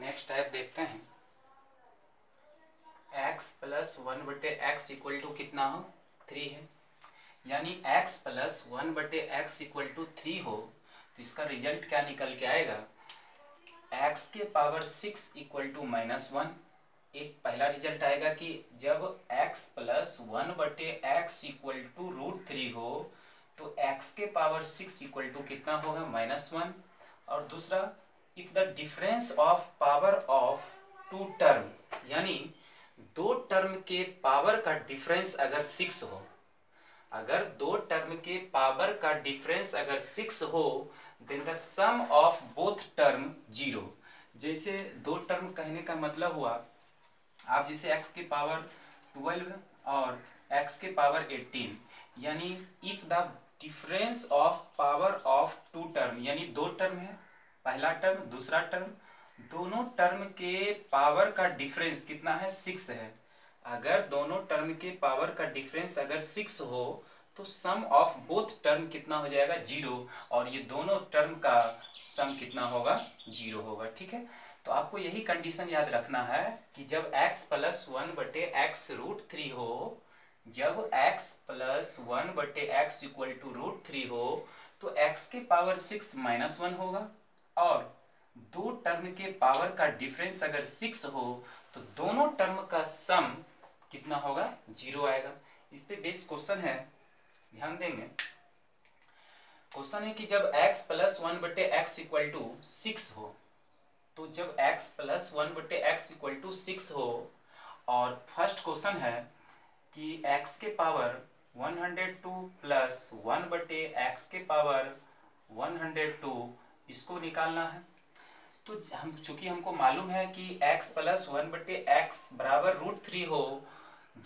Next type देखते हैं। x plus 1/x equal to कितना हो 3 है, यानी x plus 1/x equal to 3 हो तो इसका रिजल्ट क्या निकल के आएगा, x के पावर 6 इक्वल टू -1। एक पहला रिजल्ट आएगा कि जब x plus 1/x equal to √3 हो तो x के पावर 6 इक्वल टू कितना होगा -1। और दूसरा, if the difference of power of two term, यानी दो टर्म के पावर का डिफरेंस अगर 6 हो, अगर दो टर्म के पावर का डिफरेंस अगर 6 हो then the sum of both term 0। जैसे दो टर्म कहने का मतलब हुआ, आप जैसे x के पावर 12 और x के पावर 18, यानी if the difference of power of two term, यानी दो टर्म है, पहला टर्म दूसरा टर्म, दोनों टर्म के पावर का डिफरेंस कितना है 6 है। अगर दोनों टर्म के पावर का डिफरेंस अगर 6 हो तो सम ऑफ बोथ टर्म कितना हो जाएगा 0, और ये दोनों टर्म का सम कितना होगा 0 होगा। ठीक है, तो आपको यही कंडीशन याद रखना है कि जब x प्लस 1/x √3 हो, जब x plus 1/x equal to √3 हो तो x के पावर 6 -1 होगा, और दो टर्म के पावर का डिफरेंस अगर 6 हो तो दोनों टर्म का सम कितना होगा 0 आएगा। इस पे बेस क्वेश्चन है, ध्यान देंगे। क्वेश्चन है कि जब x plus 1/x equal to 6 हो, तो जब x plus 1/x equal to 6 हो, और फर्स्ट क्वेश्चन है कि x के पावर 102 प्लस 1/x के पावर 102 इसको निकालना है। तो हम चूंकि हमको मालूम है कि x प्लस 1/x बराबर √3 हो,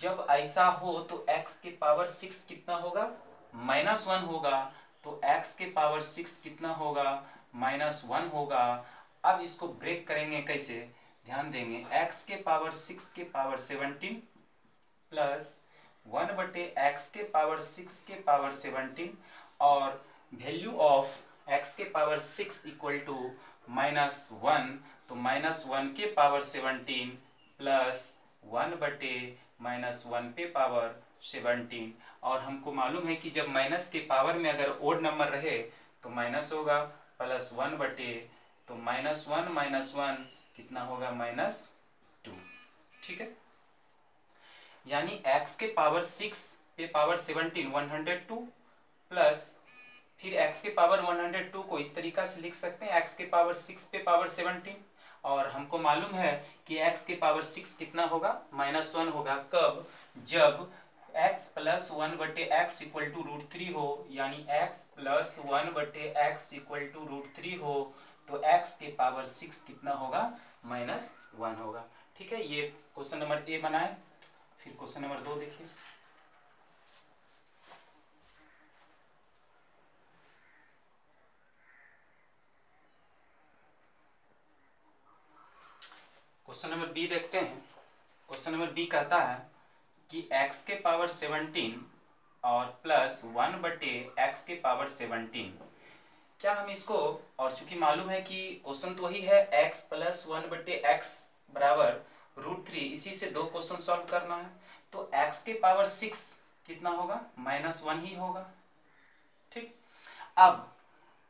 जब ऐसा हो तो x के पावर 6 कितना होगा -1 होगा, तो x के पावर 6 कितना होगा -1 होगा। अब इसको ब्रेक करेंगे कैसे, ध्यान देंगे। x के पावर 6 के पावर 17 प्लस 1/x के पावर 6 के पावर 17, और वैल्यू ऑफ x के पावर 6 इक्वल टू -1, तो -1 के पावर 17 प्लस 1/-1 पे पावर 17। और हमको मालूम है कि जब माइनस के पावर में अगर ओड नंबर रहे तो माइनस होगा, प्लस 1/, तो -1 कितना होगा -2। ठीक है, यानी x के पावर 6 पे पावर 17 102 प्लस फिर x के पावर 102 को इस तरीका से लिख सकते हैं x के पावर 6 पे पावर 17, और हमको मालूम है कि x के पावर 6 कितना होगा -1 होगा। कब, जब x plus 1/x equal to √3 हो, यानी x plus 1/x equal to √3 हो तो x के पावर 6 कितना होगा -1 होगा। ठीक है, ये क्वेश्चन नंबर ए बनाए। फिर क्वेश्चन नंबर 2 देखिए। क्वेश्चन नंबर बी देखते हैं। क्वेश्चन नंबर बी कहता है कि x के पावर 17 और प्लस 1/x के पावर 17, क्या हम इसको, और चूंकि मालूम है कि क्वेश्चन तो वही है x प्लस 1/x बराबर √3, इसी से दो क्वेश्चन सॉल्व करना है, तो x के पावर 6 कितना होगा -1 ही होगा। ठीक, अब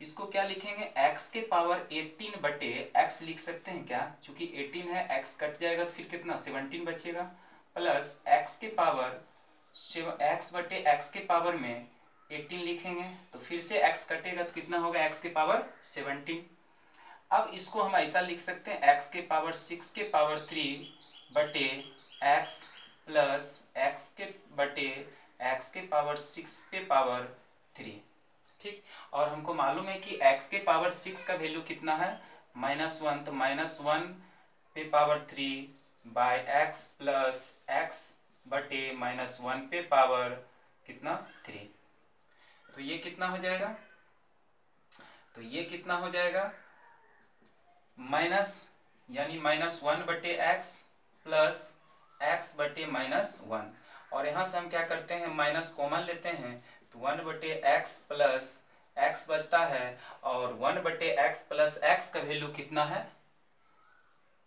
इसको क्या लिखेंगे, x के पावर 18/x लिख सकते हैं क्या, चूंकि 18 है x कट जाएगा तो फिर कितना 17 बचेगा, प्लस x के पावर x/x के पावर में 18 लिखेंगे तो फिर से x कटेगा तो कितना होगा x के पावर 17। अब इसको हम ऐसा लिख सकते हैं x के पावर 6 के पावर 3/x प्लस x के पावर 6 पे पावर 3। ठीक, और हमको मालूम है कि x के पावर 6 का वैल्यू कितना है -1, तो -1 पे पावर 3/x प्लस x/-1 पे पावर कितना 3, तो ये कितना हो जाएगा, तो ये कितना हो जाएगा माइनस, यानी -1/x प्लस x/-1, और यहाँ से हम क्या करते हैं माइनस कॉमन लेते हैं, तो 1/x प्लस x बचता है, और 1/x प्लस x का वैल्यू कितना है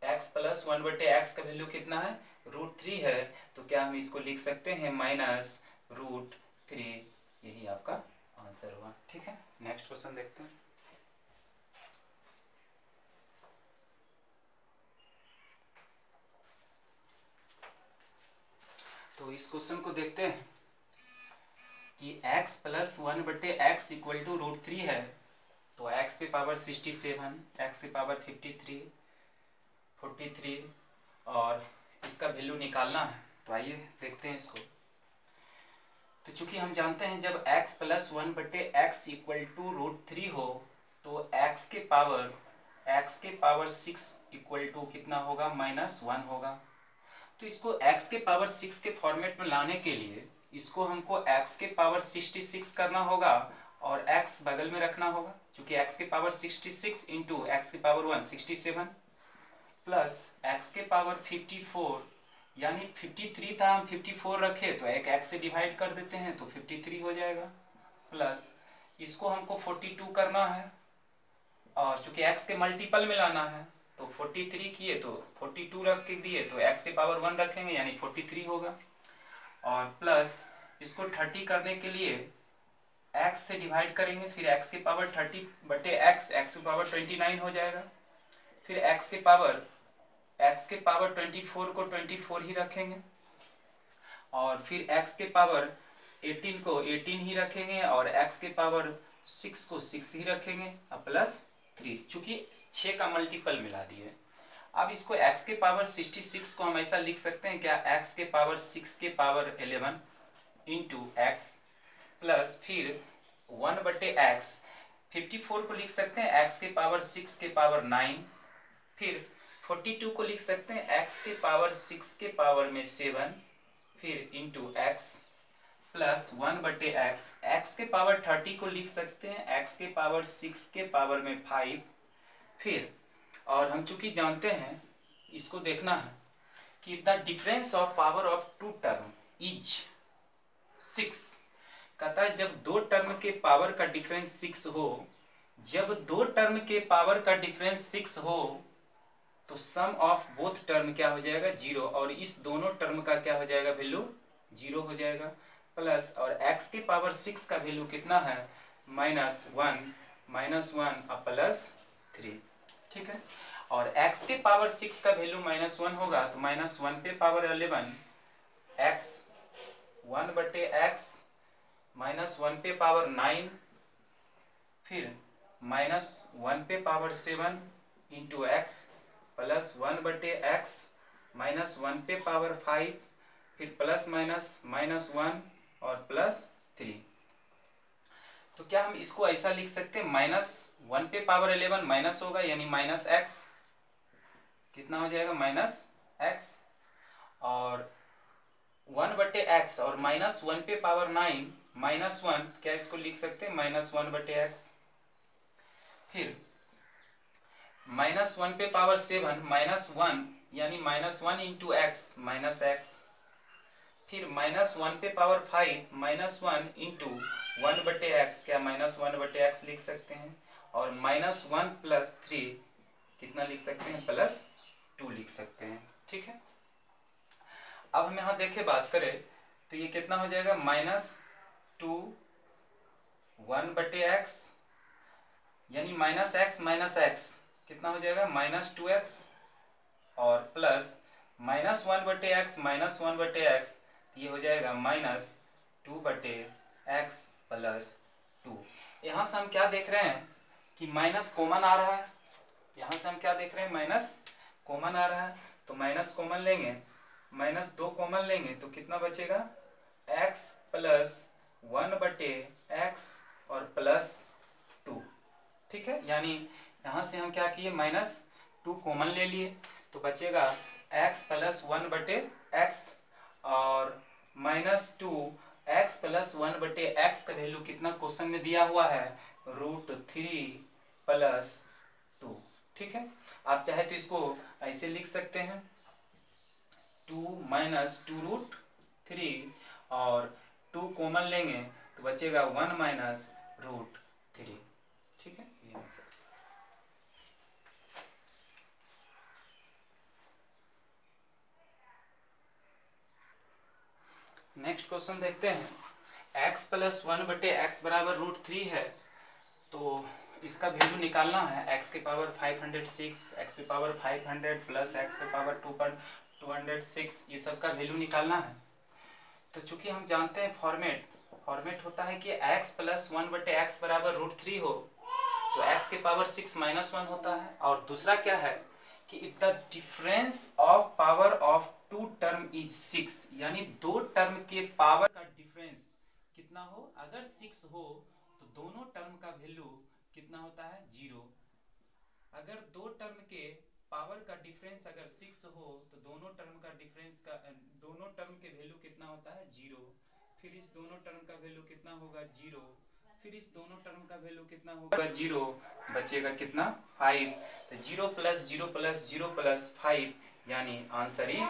x प्लस 1/x का वैल्यू कितना है, √3 है, तो क्या हम इसको लिख सकते हैं -√3। यही आपका आंसर हुआ। ठीक है, नेक्स्ट क्वेश्चन देखते हैं। तो इस क्वेश्चन को देखते हैं कि x plus 1/x equal to √3 है, तो x की पावर 67, x की पावर 43 और इसका वैल्यू निकालना है। तो आइए देखते हैं इसको। तो चूंकि हम जानते हैं जब x plus 1/x equal to √3 हो तो x के पावर 6 इक्वल टू कितना होगा, -1 होगा। तो इसको x के पावर 6 के फॉर्मेट में लाने के लिए इसको हमको x के पावर 66 करना होगा और x बगल में रखना होगा, क्योंकि x के पावर 66 इंटू x के पावर 1 67 प्लस x के पावर 54 यानी 53 था, हम 54 रखे तो एक x से डिवाइड कर देते हैं तो 53 हो जाएगा, प्लस इसको हमको 42 करना है और चूंकि x के मल्टीपल में लाना है तो 43 किए तो 42 रख के दिए तो x के पावर 1 रखेंगे यानी 43 होगा, और प्लस इसको 30 करने के लिए x से डिवाइड करेंगे, फिर x के पावर 30/x, x के पावर 29 हो जाएगा, फिर x के पावर 24 को 24 ही रखेंगे और फिर x के पावर 18 को 18 ही रखेंगे और x के पावर 6 को 6 ही रखेंगे और प्लस 3, चूंकि 6 का मल्टीपल मिला दिए। अब इसको x के पावर 66 को हम ऐसा लिख सकते हैं क्या, x के पावर 6 के पावर 11 इंटू x प्लस फिर 1/x, 54 को लिख सकते हैं x के पावर 6 के पावर 9, फिर 42 को लिख सकते हैं x के पावर 6 के पावर में 7, फिर into x plus 1/x, x के पावर 30 को लिख सकते हैं x के पावर 6 के पावर में 5, फिर और हम चूंकि जानते हैं इसको देखना है कि the difference of power of two term is 6। कहता है जब दो टर्म के पावर का डिफरेंस 6 हो, जब दो टर्म के पावर का डिफरेंस 6 हो तो सम ऑफ बोथ टर्म क्या हो जाएगा, 0, और इस दोनों टर्म का क्या हो जाएगा, वैल्यू 0 हो जाएगा, प्लस और x के पावर 6 का वैल्यू कितना है, -1 और प्लस 3। ठीक है, और x के पावर 6 का वैल्यू -1 होगा तो -1 पे पावर 11 x 1/x -1 पे पावर 9 फिर -1 पे power 7 into x plus 1/x -1 पे पावर 5 फिर प्लस -1 और प्लस 3। तो क्या हम इसको ऐसा लिख सकते हैं, -1 पे पावर 11 माइनस होगा यानी -x, कितना हो जाएगा -x, और 1/x और -1 पे पावर 9 -1, क्या इसको लिख सकते हैं -1/x, फिर -1 पे पावर 7 -1 यानी -1 इंटू x -x, फिर -1 पे पावर 5 -1 इंटू 1/x, क्या -1/x लिख सकते हैं, और -1 प्लस 3 कितना लिख सकते हैं, +2 लिख सकते हैं। ठीक है, अब हम यहाँ देखें बात करें तो ये कितना हो जाएगा, -2 1/x यानी -x कितना हो जाएगा, -2x और प्लस -1/x -1/x, ये हो जाएगा -2/x प्लस 2। यहाँ से हम क्या देख रहे हैं कि माइनस कॉमन आ रहा है, यहाँ से हम क्या देख रहे हैं, माइनस कॉमन आ रहा है, तो माइनस कॉमन लेंगे, -2 कॉमन लेंगे तो कितना बचेगा, x प्लस 1/x और प्लस 2। ठीक है, यानी यहाँ से हम क्या किए, -2 कॉमन ले लिए तो बचेगा x प्लस 1/x और -2x प्लस 1/x का वैल्यू कितना क्वेश्चन में दिया हुआ है, √3 प्लस 2। ठीक है, आप चाहे तो इसको ऐसे लिख सकते हैं 2 - 2√3 और 2 कॉमन लेंगे तो बचेगा 1 - √3। ठीक है, ये आंसर। नेक्स्ट क्वेश्चन देखते हैं। x प्लस 1/x बराबर √3 है, तो इसका वैल्यू निकालना है। x के पावर 506, x के पावर 500 प्लस x के पावर 206, ये सब का वैल्यू निकालना है। तो चूंकि हम जानते हैं फॉर्मेट होता है कि x प्लस 1/x बराबर √3 हो, तो x के पावर 6 माइनस 1 होता है। और दूसरा क्या है कि if the difference of power of two term is 6, यानी दो टर्म के पावर का डिफरेंस कितना हो, अगर 6 हो तो दोनों टर्म का वैल्यू कितना होता है, 0। अगर दो टर्म के पावर का डिफरेंस अगर 6 हो तो दोनों टर्म के वैल्यू कितना होता है, 0। फिर इस दोनों टर्म का वैल्यू कितना होगा, 0। फिर इस दोनों टर्म का वैल्यू कितना होगा, 0। बचेगा कितना, 5। तो 0 प्लस 0 प्लस 0 प्लस 5, यानी आंसर इज